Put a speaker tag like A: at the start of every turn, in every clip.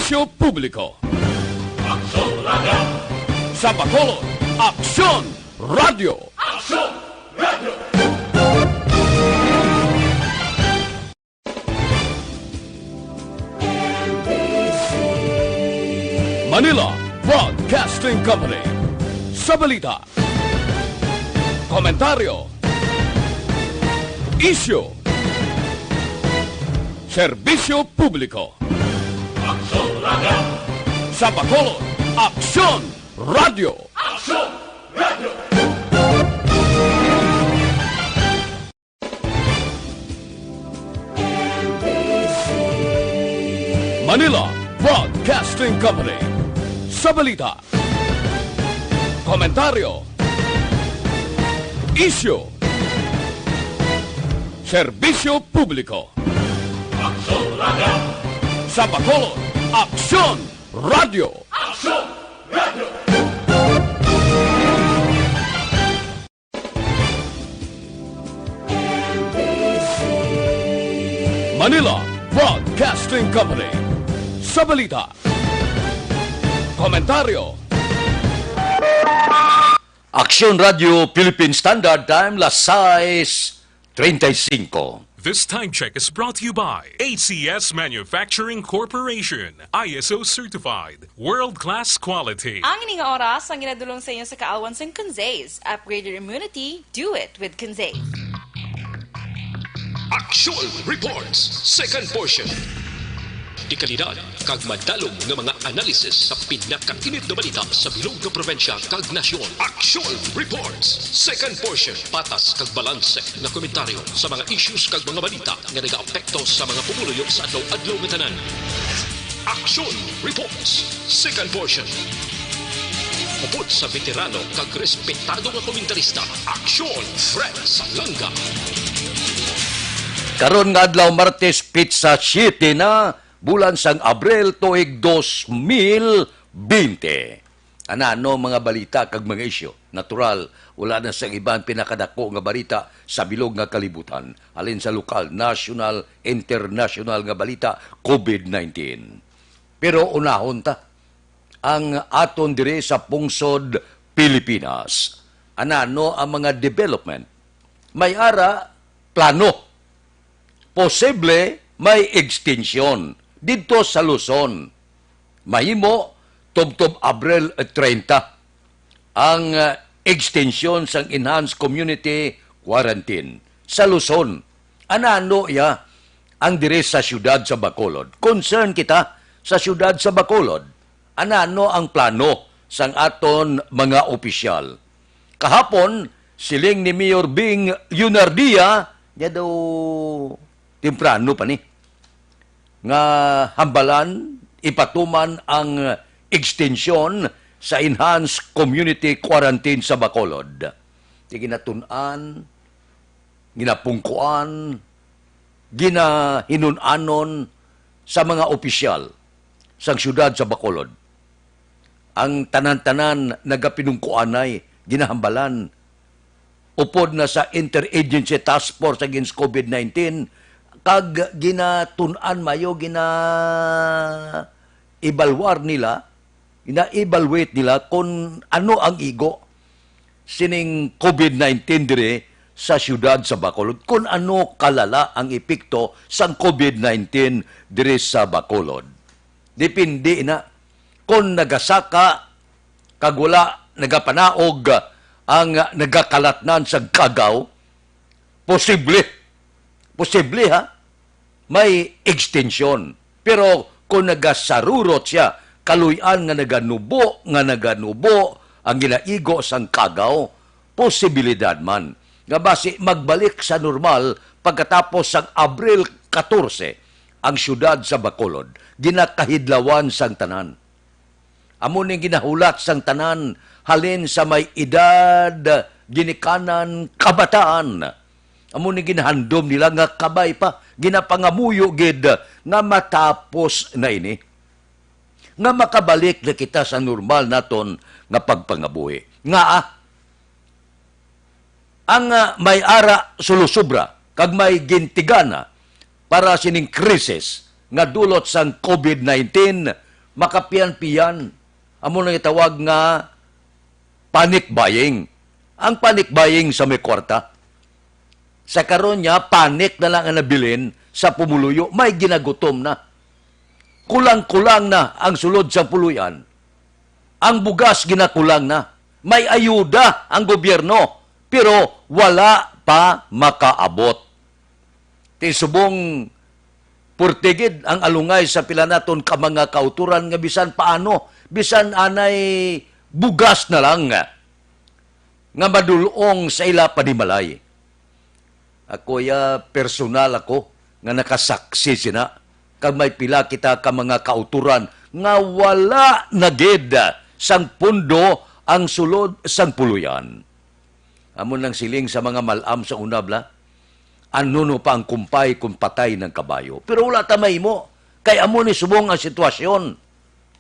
A: Serbisyo Publiko.
B: Aksyon Radio!
A: Sa Bacolod, Aksyon Radio!
B: Aksyon Radio!
A: Manila Broadcasting Company. Sa balita, komentaryo, isyu, serbisyo publiko.
B: Aksyon Radio!
A: Sa Bacolod, Aksyon Radio!
B: Aksyon Radio!
A: Manila Broadcasting Company. Sa balita, komentaryo, isyu, serbisyo publiko.
B: Aksyon Radio!
A: Sa Bacolod, Aksyon Radio!
B: Aksyon Radio!
A: Manila Broadcasting Company. Sa balita, komentaryo,
C: Aksyon Radio Philippine Standard Time, las 6:35.
D: This time check is brought to you by ACS Manufacturing Corporation, ISO certified, world-class quality.
E: Ang ining oras ang ginadulong sa inyo sa kaawan sa Conzaze. Upgrade your immunity, do it with Conzaze.
F: Action Reports, second portion. Di kalidad, kag madalong nga mga analisis sa pinakainit na balita sa bilog na probinsya kag nasyon. Action Reports, second portion. Patas kag balanse na komentaryo sa mga issues kag mga balita nga nagaapekto sa mga pumuluyo sa adlaw-adlaw nga tanan. Action Reports, second portion. Upod sa veterano kag respetado nga komentarista, Action Fred Salanga.
C: Karon nga adlaw Martes, Pizza City na bulan sang Abril tuig 2020. Ano mga balita kag mga isyu? Natural, wala na sa ibang pinakadako nga balita sa bilog nga kalibutan. Alin sa lokal, national, international nga balita, COVID-19. Pero unahon ta, ang aton dire sa pungsod Pilipinas. Ano ang mga development? May ara, plano. Posible may extension dito sa Luzon. Mahimo tubtob Abril 30 ang extension sang enhanced community quarantine sa Luzon. Ano ya ang dire sa syudad sa Bacolod? Concern kita sa syudad sa Bacolod. Ano ang plano sang aton mga opisyal? Kahapon siling ni Mayor Bing Yunardia niya daw temprano pa ni nga hambalan ipatuman ang extension sa enhanced community quarantine sa Bacolod. Di ginatunan, ginapungkuan, ginahinunanon sa mga opisyal sa syudad sa Bacolod. Ang tanan-tanan nagapinungkuanay, ginahambalan, upod na sa Interagency Task Force Against COVID-19, kag ginatunan mayo, gina-evaluate nila kung ano ang igo sining COVID-19 dire sa syudad sa Bacolod. Kung ano kalala ang epekto sa COVID-19 dire sa Bacolod. Depende na kung nagasaka, kag wala nagapanaog ang nagakalatnan sa kagaw, posible ha, may extension. Pero kung nagasarurot siya, kaluyan nga naganubo, ang ginaigo sang kagaw, posibilidad man. Nga basi magbalik sa normal pagkatapos sang Abril 14, ang syudad sa Bacolod, ginakahidlawan sang tanan. Amo ning ginahulat sang tanan, halin sa may edad, ginikanan, kabataan. Amo ni ginahandom nila nga kabay pa, ginapangamuyo gid nga matapos na ini. Nga makabalik na kita sa normal naton nga pagpangabuhi. Nga ang may ara sulusubra, kag may gintigana para sining krisis nga dulot sang COVID-19, makapian-piyan. Amo nang itawag nga panic buying. Ang panic buying sa may kwarta. Sa karon niya, panic na lang ang nabilin sa pumuluyo. May ginagutom na. Kulang-kulang na ang sulod sa puluyan. Ang bugas ginakulang na. May ayuda ang gobyerno, pero wala pa makaabot. Tisubong purtigid ang alungay sa pila naton ka mga kauturan nga bisan paano, bisan anay bugas na lang nga madulong sa ila panimalay. Ako personal ako nga nakasaksi sina kag may pila kita ka mga kauturan nga wala nagid sang pundo ang sulod sang puluyan. Amon nang siling sa mga malam sa unabla, ano pa ang kumpay kung patay ng kabayo. Pero wala tamay mo. Kay amo ni subong ang sitwasyon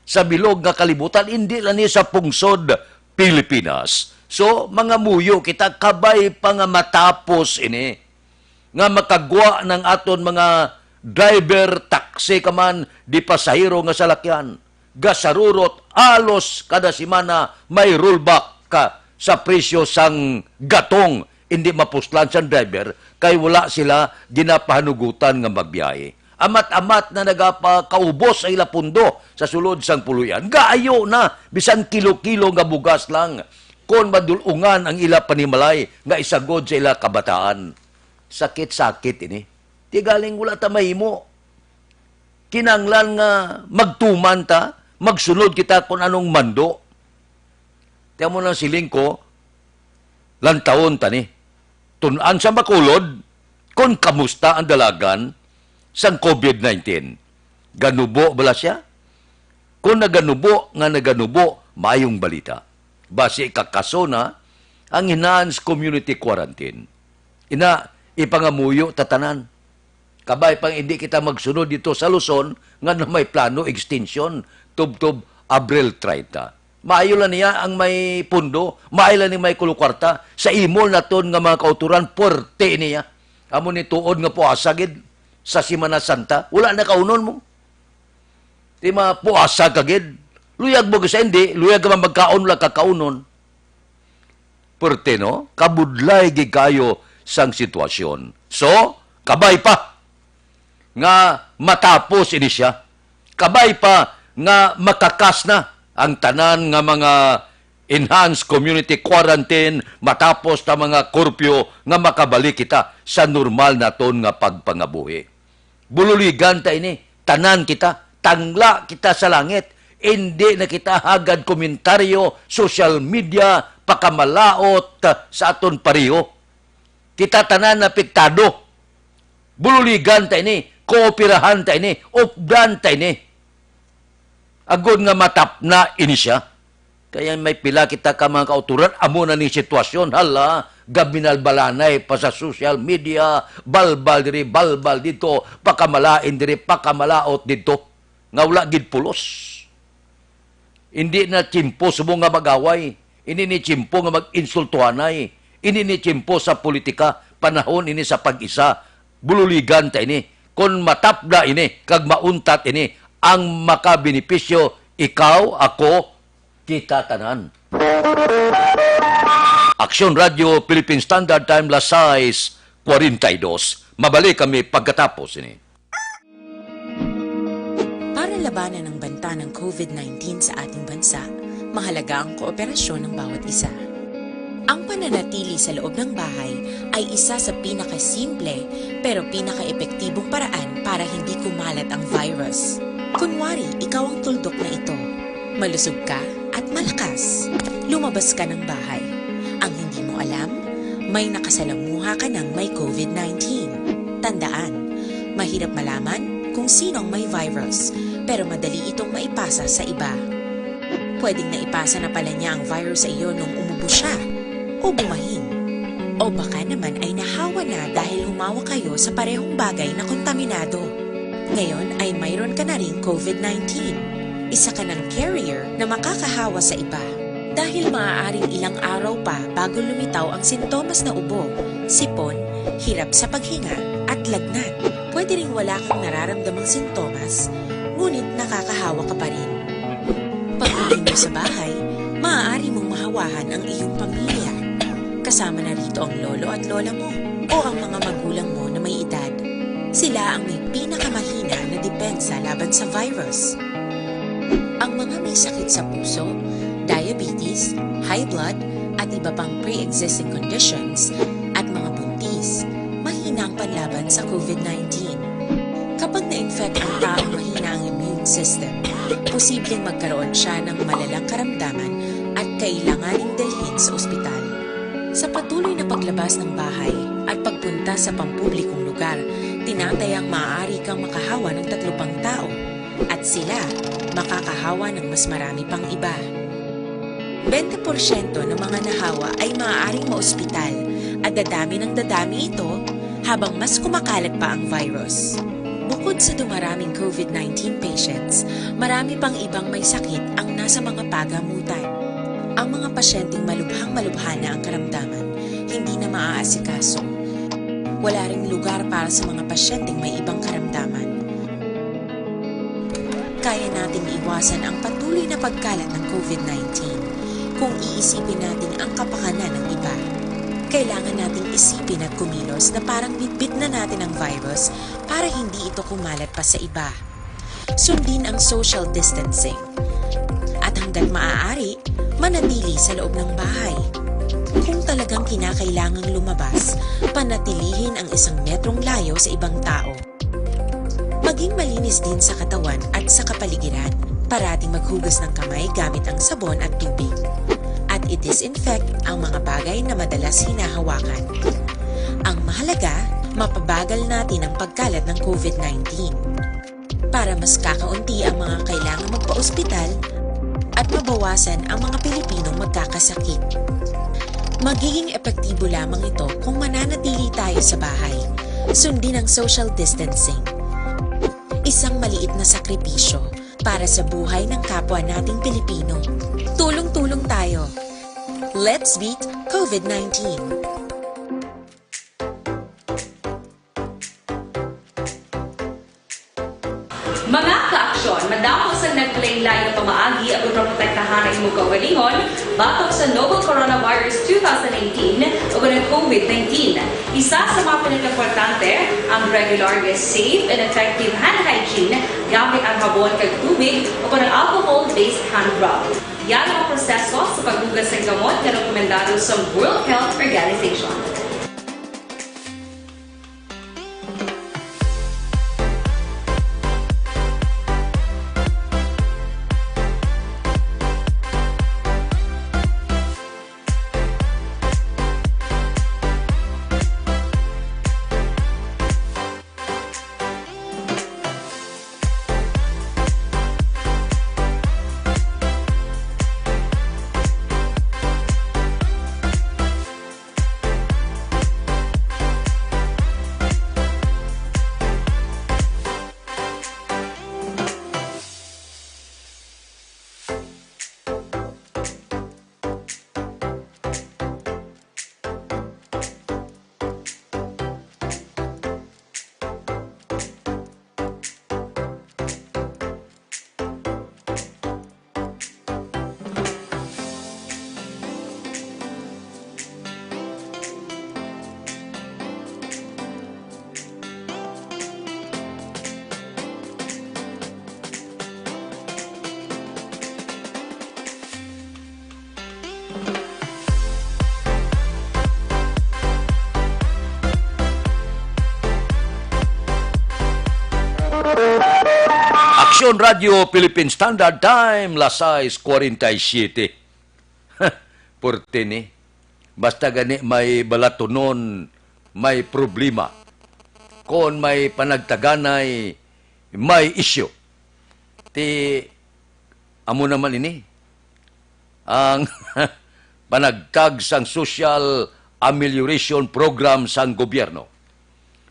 C: sa bilog nga kalibutan, hindi lang ni sa pungsod Pilipinas. So, mga muyo, kita kabay pa nga matapos ini. Nga makagwa ng aton mga driver, taxi kaman, di pasahero nga salakyan. Gasarurot, alos kada simana may rollback ka sa presyo sang gatong. Hindi mapuslan sa driver, kay wala sila ginapahanugutan nga magbiyahe. Amat-amat na nagapakaubos ay lapundo sa sulod sang puluyan. Gaayo na, bisan kilo-kilo nga bugas lang. Kung madulungan ang ila panimalay, nga isagod sa ila kabataan. Sakit-sakit ini. Di galing wala ta mahimo. Kinanglan nga magtuman ta, magsunod kita kung anong mando. Tiyan mo lang siling ko, lantaon ta ni. Tunan sa makulod, kung kamusta ang dalagan sang COVID-19. Ganubo bala siya? Kung naganubo, mayong balita. Base kakaso na ang enhanced community quarantine. Ipangamuyo tatanan. Kabay pang hindi kita magsunod dito sa Luzon nga na may plano extension tub-tub Abril 30. Maayo lang niya ang may pundo, maayo lang ni may kulukwarta, sa imol na ton nga mga kauturan, porte niya. Amo ni tuod nga puasa gid sa Semana Santa, wala na kaunon mo. Di puasa kagid. Luyag mo kasi hindi, luyag ka magkaon lang kakaunon. Porte no, kabudlay gid kayo sang sitwasyon. So, kabay pa nga matapos ini siya. Kabay pa nga makakas na ang tanan nga mga enhanced community quarantine matapos ta mga kurpyo nga makabalik kita sa normal na ton nga pagpangabuhi. Bululigan ta ini, tanan kita, tangla kita sa langit, hindi na kita hagad komentaryo, social media, pakamalaot sa aton pariho. Kita tanan na piktado. Bululigan ta ini, kooperahan ta ini, updan ta ini. Agod nga matap na ini siya. Kaya may pila kita ka mga kauturan, amo na ni sitwasyon, hala, gabinal balanay pa sa social media, balbal diri, balbal dito, pakamalain diri, pakamalaot dito. Nga wala gid pulos. Hindi na chimpo subo nga magaway. Ini ni chimpo nga mag-insultuhanay. Ini ni chimpo sa politika, panahon ini sa pag-isa. Bululigan ta ini. Kung matapda ini, kag mauntat ini, ang makabenipisyo, ikaw, ako, kita tanan. Aksyon Radio, Philippine Standard Time, las 6:42. Mabalik kami pagkatapos ini.
G: Para labanan ang banta ng COVID-19 sa ating bansa, mahalaga ang kooperasyon ng bawat isa. Ang pananatili sa loob ng bahay ay isa sa pinakasimple pero pinaka-epektibong paraan para hindi kumalat ang virus. Kunwari, ikaw ang tuldok na ito. Malusog ka at malakas. Lumabas ka ng bahay. Ang hindi mo alam, may nakasalamuha ka ng may COVID-19. Tandaan, mahirap malaman kung sino ang may virus, pero madali itong maipasa sa iba. Pwedeng naipasa na pala niya ang virus sa iyo nung umubo siya o bumahing. O baka naman ay nahawa na dahil humawa kayo sa parehong bagay na kontaminado. Ngayon ay mayroon ka na ring COVID-19. Isa ka ng carrier na makakahawa sa iba. Dahil maaaring ilang araw pa bago lumitaw ang sintomas na ubo, sipon, hirap sa paghinga at lagnat. Pwede ring wala kang nararamdamang sintomas, ngunit nakakahawa ka pa rin. sa bahay, maaari mong mahawahan ang iyong pamilya. Kasama na rito ang lolo at lola mo o ang mga magulang mo na may edad. Sila ang may pinakamahina na depensa laban sa virus. Ang mga may sakit sa puso, diabetes, high blood, at iba pang pre-existing conditions at mga buntis, mahina ang panlaban sa COVID-19. Kapag na-infect ang taong mahina ang immune system, posibleng magkaroon siya ng malalang karamdaman at kailanganing dalhin sa ospital. Sa patuloy na paglabas ng bahay at pagpunta sa pampublikong lugar, tinatayang maaari kang makahawa ng 3 pang tao at sila makakahawa ng mas marami pang iba. 20% ng mga nahawa ay maaaring maospital at dadami ng dadami ito habang mas kumakalat pa ang virus. Bukod sa dumaraming COVID-19 patients, marami pang ibang may sakit ang nasa mga pagamutan. Ang mga pasyenteng malubhang-malubha na ang karamdaman, hindi na maaasikaso. Wala ring lugar para sa mga pasyenteng may ibang karamdaman. Kaya nating iwasan ang patuloy na pagkalat ng COVID-19 kung iisipin natin ang kapakanan ng iba. Kailangan nating isipin at kumilos na parang bitbit na natin ang virus para hindi ito kumalat pa sa iba. Sundin ang social distancing. At hanggat maaari, manatili sa loob ng bahay. Kung talagang kinakailangang lumabas, panatilihin ang 1 metrong layo sa ibang tao. Maging malinis din sa katawan at sa kapaligiran. Parating maghugas ng kamay gamit ang sabon at tubig. At i-disinfect ang mga bagay na madalas hinahawakan. Ang mahalaga, mapabagal natin ang pagkalat ng COVID-19 para mas kakaunti ang mga kailangang magpa-ospital at mabawasan ang mga Pilipinong magkakasakit. Magiging epektibo lamang ito kung mananatili tayo sa bahay. Sundin ang social distancing. Isang maliit na sakripisyo para sa buhay ng kapwa nating Pilipino. Tulong-tulong tayo. Let's beat COVID-19.
H: Mga kaaksyon, madamo sa naglaylay na pamaagi at protektahan ang imong kaugalingon batok sa novel coronavirus 2018 o ng COVID-19. Isa sa mga pinaka-importante ang regular, safe, and effective hand hygiene gamit ang habon kag tubig o ng alcohol-based hand rub. Yan ang proseso sa paghugas ng gamot na rekomendado sa World Health Organization.
C: Aksyon Radio Philippine Standard Time, las 6:47. Porte ni. Basta gani may balatunon, may problema. Kung may panagtaganay, may issue. Ti, amo naman ini. Ang panagtag sang social amelioration program sang gobyerno.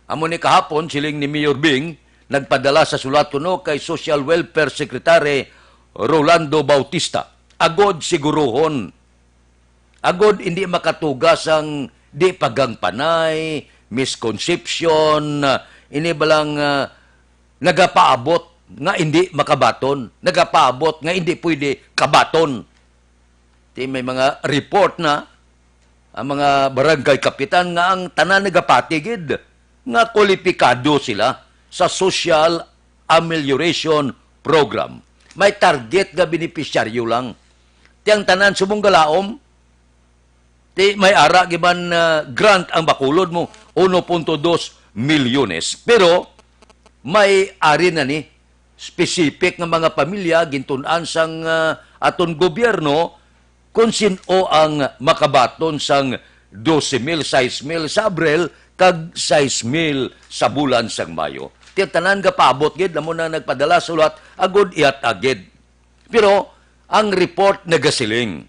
C: Amo ni kahapon, siling ni Mayor Bing, nagpadala sa sulat kuno kay Social Welfare Secretary Rolando Bautista. Agod siguruhon. Agod hindi makatugas ang di pagangpanay, misconception, ini balang nagapaabot nga hindi makabaton. Nagapaabot nga hindi pwede kabaton. May mga report na ang mga barangay kapitan nga ang tanan nagapatigid nga kwalipikado sila sa Social Amelioration Program. May target nga beneficiaryo lang. Ang tanan sumunggalaom, may ara giban grant ang bakulod mo 1.2 milyones. Pero may ari na ni specific nga mga pamilya gintun-an sang aton gobyerno kung sino ang makabaton sang 12,000, 6,000 sa Abril kag 6,000 sa bulan sang Mayo. Tiyan tanan ga paabot gid namo na nagpadala sulat agud iyat agid. Pero ang report nagasiling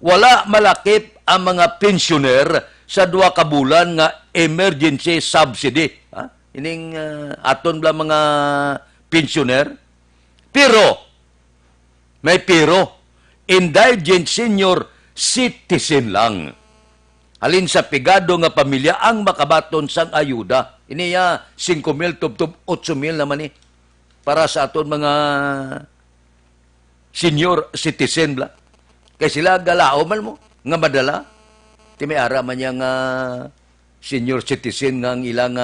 C: wala malakip ang mga pensioner sa 2 ka bulan nga emergency subsidy. Ining aton bla mga pensioner. Pero may indigent senior citizen lang. Halin sa pigado nga pamilya ang makabaton sang ayuda. Iniya 5,000 tub 8,000 naman ni para sa aton mga senior citizen bla. Kaya sila galao man mo nga madala. May ara man yang senior citizen nga ang ilang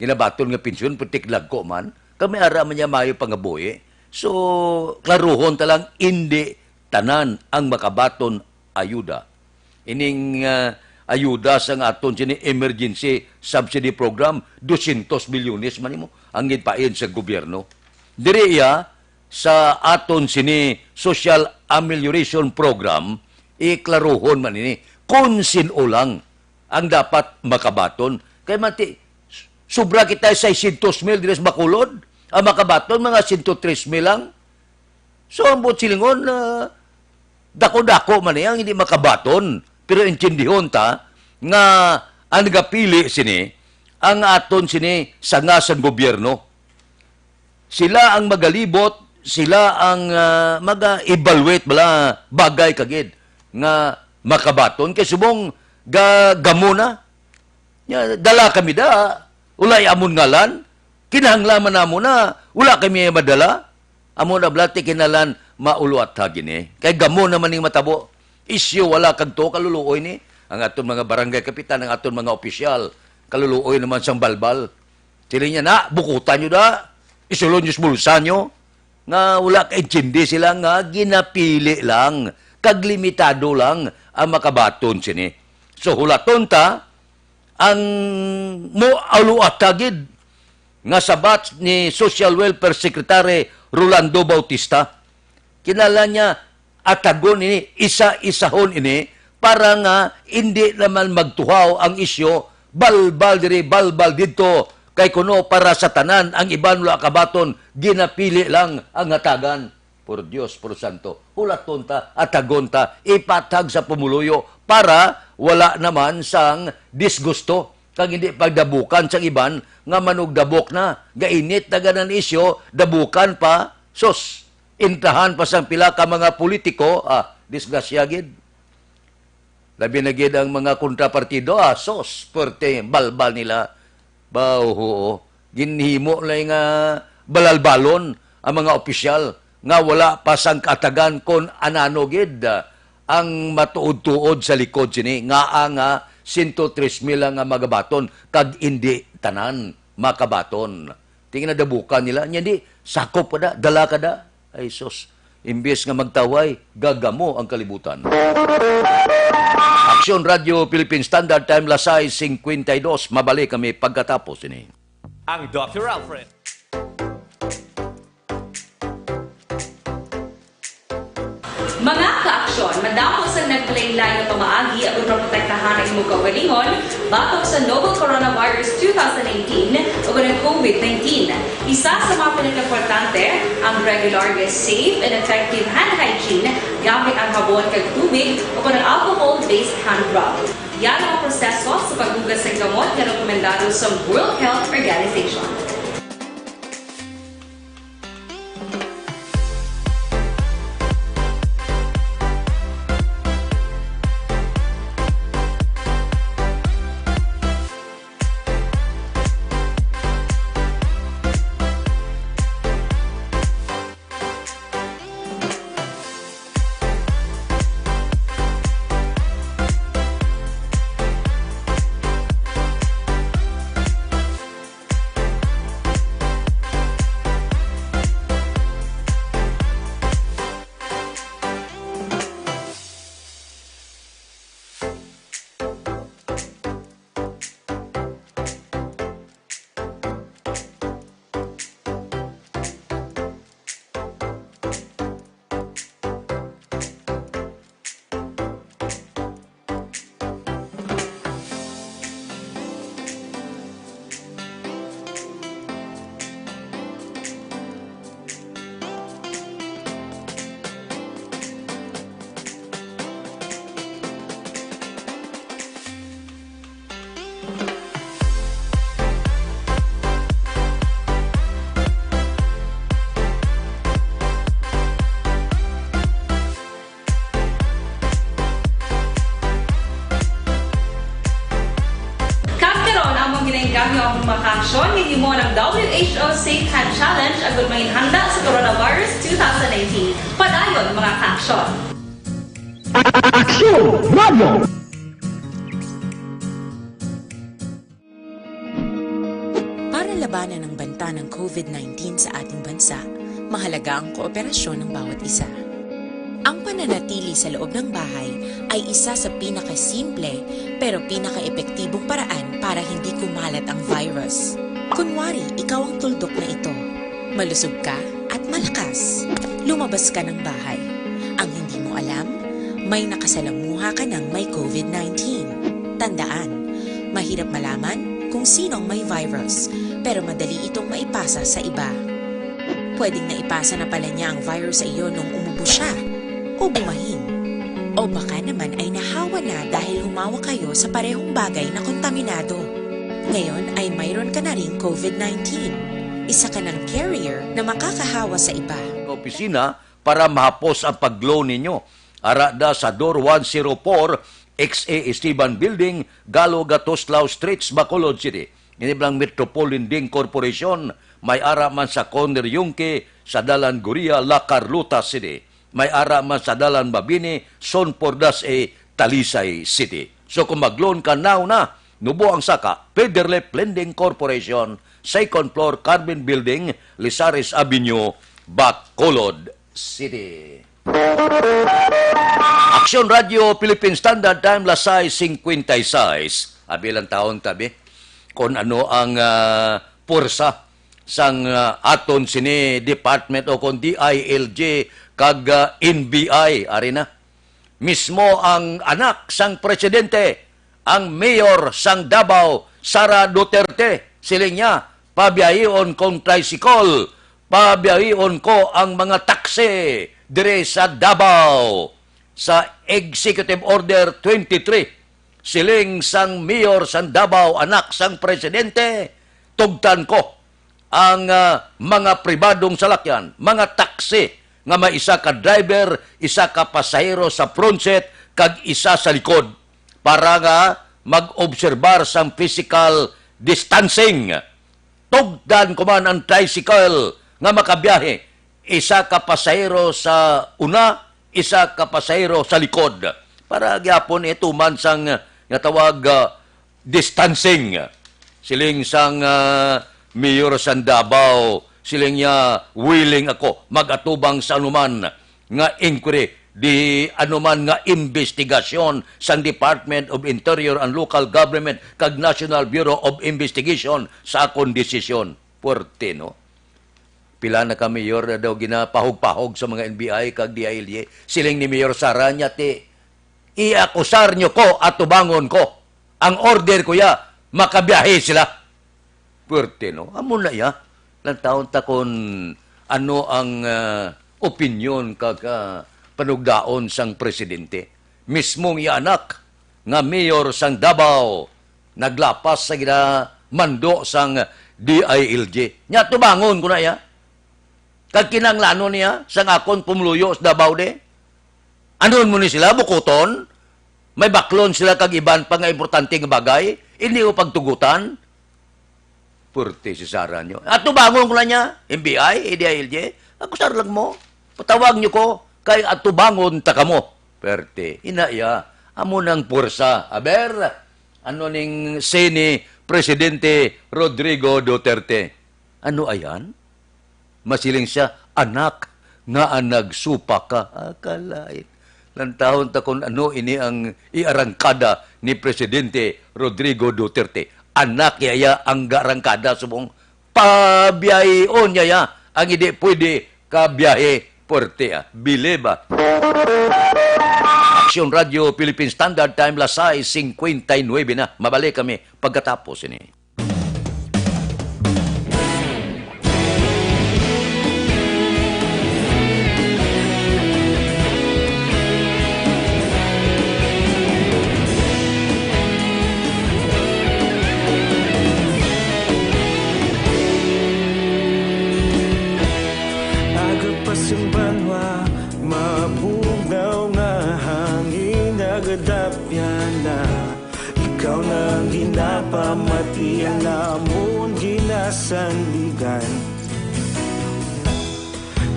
C: ginabaton nga pensyon putik lagko man. Kami ara man niya mayo pangabuhi. So klaruhon talang hindi tanan ang makabaton ayuda. Ining ayuda sa aton sini emergency subsidy program 200 milyones man mo ang gipain sa gobyerno. Diri sa aton sini Social Amelioration Program iklaruhon man ini kung sino lang ang dapat makabaton. Kaya mati sobra kita 600,000 diri sa bakulod, ang makabaton mga 103,000 lang. So ang silingon dako-dako man yang hindi makabaton. Pero intindihon ta nga ang nagapili sini ang aton sini sangasan gobyerno. Sila ang magalibot, sila ang mag-evaluate bala bagay kagid nga makabaton kay subong gamo na. Dala kami da, ulay amon ngalan, kinahanglaman namo na, wala kami madala. Amon na blati kinalan mauluat hagin Kay gamo naman ning matabo. Isyo wala kag to kaluluoy ni ang aton mga barangay kapitan, ang aton mga opisyal, kaluluoy naman sang balbal. Sila niya na bukutan nyo da, isulon nyo sa bulsa nyo, nga wala ka-intindi sila nga ginapili lang, kaglimitado lang ang makabaton sini. So hulaton ta, ang mo aluat tagid nga sabat ni Social Welfare Secretary Rolando Bautista. Kinala niya atagon ini, isa-isahon ini, para nga hindi naman magtuhaw ang isyo, balbal diri, balbal dito, kay kuno para sa tanan, ang iban wala kabaton, ginapili lang ang hatagan. Por Dios, por Santo, hulaton ta, atagon ta, ipatag sa pumuluyo, para wala naman sang disgusto, kang hindi pagdabukan sang iban, nga manugdabok na, gainit na ganan isyo, dabukan pa, sos, intahan pa sang pila ka mga politiko, disgasyagid. Labi na gid ang mga kontrapartido, sos, perte, balbal nila. Baho, ginhimo lang nga balalbalon ang mga opisyal, nga wala pa sang katagan kon anano gid ang matuod-tuod sa likod sini, nga ang 103,000 nga magabaton, kag hindi tanan makabaton. Tingin na dabukan nila, hindi, sakop ka da, dala ka da. Ay sos, imbes nga magtaway, gagamo ang kalibutan. Aksyon Radio Philippine Standard Time, Lasay 52. Mabalik kami pagkatapos ini.
I: Ang Dr. Alfred.
H: Mga ka-aksyon, madamo sa naglaylay na pamaagi at protektahan ang imong kaugalingon batok sa novel coronavirus 2018 o ng COVID-19. Isa sa mga pinaka-importante ang regular, safe, and effective hand hygiene gamit ang habon kag tubig o ng alcohol-based hand rub. Yan ang proseso sa paghugas ng gamot na rekomendado sa World Health Organization. Aksyon, hindi mo ng WHO Safe Hand Challenge agad may handa sa Coronavirus 2019. Padayon mga ka-aksyon!
G: Para labanan ang banta ng COVID-19 sa ating bansa, mahalaga ang kooperasyon ng bawat isa. Ang pananatili sa loob ng bahay ay isa sa pinakasimple pero pinaka-epektibong paraan para hindi kumalat ang virus. Kunwari, ikaw ang tuldok na ito. Malusog ka at malakas. Lumabas ka ng bahay. Ang hindi mo alam, may nakasalamuha ka ng may COVID-19. Tandaan, mahirap malaman kung sino ang may virus, pero madali itong maipasa sa iba. Pwedeng naipasa na pala niya ang virus sa iyo nung umubo siya o bumahin. O baka naman ay nahawa na dahil humawa kayo sa parehong bagay na kontaminado. Ngayon ay mayroon ka na rin COVID-19. Isa ka ng carrier na makakahawa sa iba.
C: Opisina para mahapos ang pag-glow ninyo. Arada sa Door 104, XA Esteban Building, Galo Gatoslao Streets, Bacolod City. Iniblang Metropolitan Ding Corporation, may ara man sa Corner Yungke, sa Dalan Guria, La Carlota City. May ara man sa Dalan Mabini, Son Pordas Talisay City. So kung mag-loan ka now na, nubo ang saka, Pederlep Lending Corporation, second floor Carmen Building, Lisares Avenue, Bacolod City. Aksyon Radio Philippine Standard Time, Lasay 56. Abilang taon tabi. Kung ano ang pursa sang aton sini department o kung DILG kag NBI arena. Mismo ang anak sang presidente, ang mayor sang Davao, Sara Duterte, siling niya, pabiyahion kong tricycle, pabiyahion ko ang mga taxi dire sa Davao. Sa Executive Order 23, siling sang mayor sang Davao, anak sang presidente, tugtan ko ang mga pribadong salakyan, mga taxi, nga may isa ka driver, isa ka pasahero sa front seat, kag isa sa likod, para nga mag-obserbar sang physical distancing. Tugdan ko man ang tricycle nga makabiyahe, isa ka pasahero sa una, isa ka pasahero sa likod. Para gyapon ito man sang nga tawag distancing. Siling sang mayor sang Davao, siling niya willing ako mag-atubang sa anuman nga inquiry, di anuman nga investigasyon sang Department of Interior and Local Government kag National Bureau of Investigation sa akong desisyon. Puerte, no? Pila na ka mayor na daw ginapahog-pahog sa mga NBI kag DILG. Siling ni Mayor Sara niya, iakusar nyo ko at tubangon ko. Ang order ko ya, makabiyahe sila. Puerte, no? Amo na ya. Lang taon ta kon ano ang opinyon kag panugdaon sang presidente. Mismong ianak nga mayor sang Davao naglapas sa mando sang DILG. Nya tubangon ko na ya. Kag kinanglano niya sang akon pumluyo sa Davao de. Anon mo ni sila bukuton? May baklon sila kag iban pa nga importante nga bagay, hindi ko pagtugutan. Purti si Sara nyo. At tubangon ko na niya, NBI, DILG, ako sarlag mo. Patawag nyo ko, kay at tubangon ta kamo. Perte, inaya, amo ng pursa. Aber, ano ning seni Presidente Rodrigo Duterte. Ano ayan? Masiling siya, anak nga nagsupa ka. Akalain. Lantahon ta kung ano ini ang iarangkada ni Presidente Rodrigo Duterte. Anak yaya ang garangkada subong pabiyayon yaya ang hindi pwede kabiyahe porte. Bile ba? Aksyon Radio Philippine Standard Time, Lasay 59 na. Mabalik kami pagkatapos ini.
J: Ikaw nang ginapamati ang namon sa sandigan.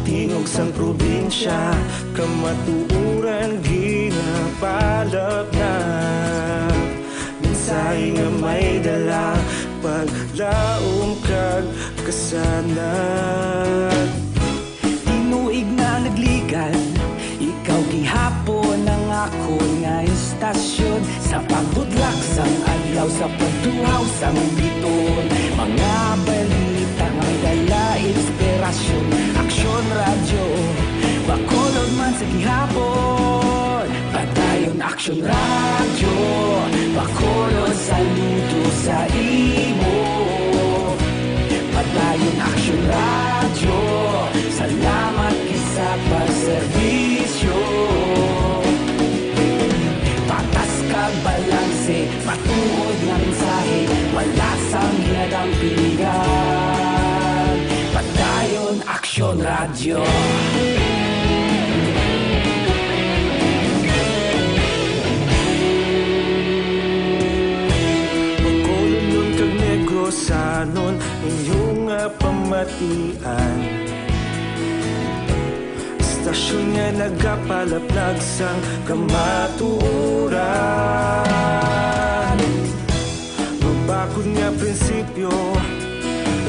J: Tingog sang probinsya, kamatuuran ginapalap na. Minsay nga may dala, paglaom kag kasanat. Tinuig na nagligan, ikaw gihapon ang ako nga istasyon. Sa pagbudlak sang adlaw, sa pagtuhaw sang biton. Mga balita nga may dala inspirasyon. Aksyon radyo, bakolod man sa gihapon. Padayon aksyon radyo, bakolod saludo sa imo. Padayon aksyon radyo, salamat kisa pagserbisyo. Patas kag balanse, matuod nga mensahe, wala sang hinadang piligan. Padayon aksyon radyo. Magkolon kag negrosanon, inyong pamatian. Stasyon nga nagapalaplag sang kamatuuran. Mabakod nga prinsipyo,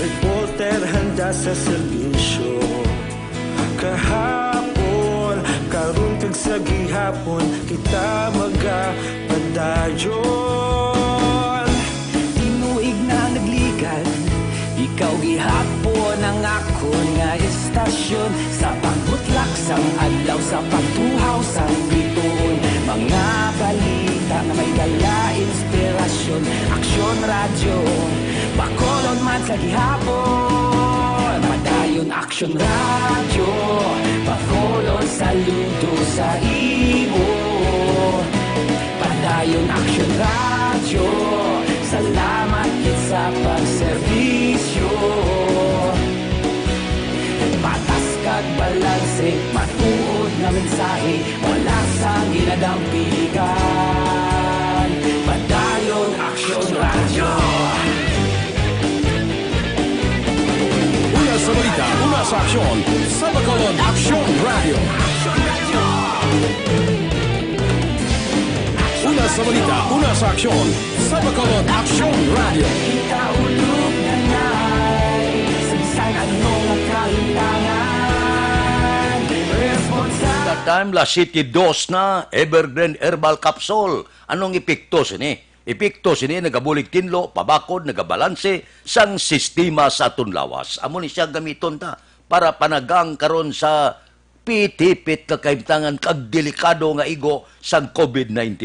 J: reporter handa sa serbisyo. Kahapon, karon kag sa gihapon, kita magapadayon. Tinuig na nagligan, ikaw gihapon ang ako nga istasyon. Sa pagbutlak sang adlaw, sa pagtuhaw sang biton. Mga balita na may dala inspirasyon. Aksyon radyo, bakolon man sa gihapon. Padayon aksyon radyo, bakolon saludo sa imo. Padayon aksyon radyo, salamat kit sa pagserbisyo. Patas kag balanse, matuod na mensahe, wala sang ginadang piligan. Padayon aksyon radyo.
A: Una sa balita, una sa aksyon, sa Bacolod Aksyon Radio. Una sa balita, una sa aksyon, sa Bacolod Aksyon Radio.
J: Kita ulog na na'y sagsang anong kahintangan. Responsable.
C: That time, La City 2 na, Evergreen Herbal Capsule. Anong epekto sini? Epekto sini, nagabulig tinlo, pabakod, nagabalanse, sang sistema sa aton lawas. Amo ni siya gamiton ta para panagang karon sa pitipit kakaimtangan kag delikado nga igo sang COVID-19.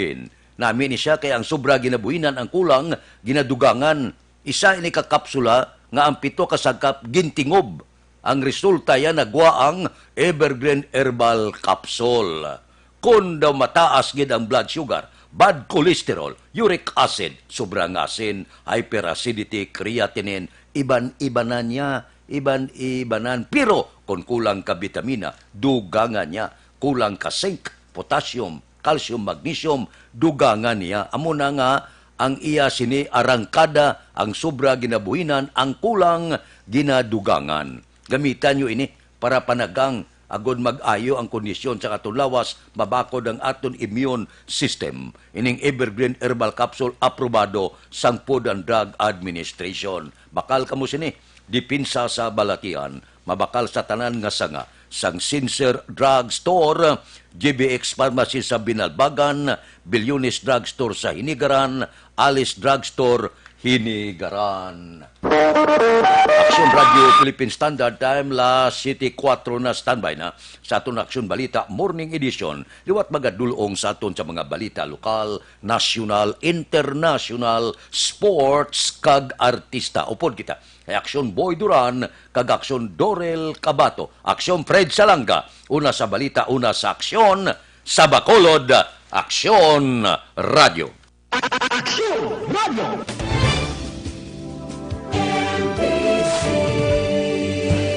C: Nami ni siya kay ang sobra ginabuhinan ang kulang, ginadugangan. Isa ini ka kapsula nga ang pito kasagkap gintingob. Ang resulta yan nagwaang Evergreen Herbal Capsule. Kung daw mataas gid ang blood sugar, bad cholesterol, uric acid, sobrang asin, hyperacidity, creatinine, iban-ibanan niya, iban-ibanan. Pero kung kulang ka vitamina, dugangan niya. Kulang ka zinc, potassium, calcium, magnesium, dugangan niya. Amo na nga ang iya sini arangkada, ang sobra ginabuhinan, ang kulang ginadugangan. Gamitan nyo ini para panagang agod mag-ayo ang kondisyon sa aton lawas, mabakod ang aton immune system. Ining Evergreen Herbal Capsule aprobado sang Food and Drug Administration. Bakal kamo sini, dipinsa sa balatian, mabakal sa tanan nga sanga, sang Sincere Drug Store, GBX Pharmacy sa Binalbagan, Billiones Drug Store sa Hinigaran, Alice Drug Store, Hinigaran. Aksyon Radio Philippine Standard Time, La City 4 na standby na sa aton Aksyon Balita Morning Edition. Liwat magadulong sa aton sa mga balita lokal, national, international, sports, kag artista. Upod kita. Ay Aksyon Boy Duran, kag Aksyon Dorel Cabato. Aksyon Fred Salanga. Una sa balita, una sa aksyon, sa Bacolod, Aksyon Radio.
B: Aksyon Radio!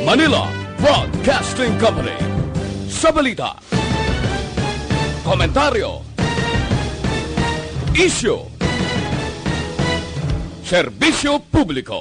A: Manila Broadcasting Company. Sa balita, komentaryo, isyu, serbisyo publiko.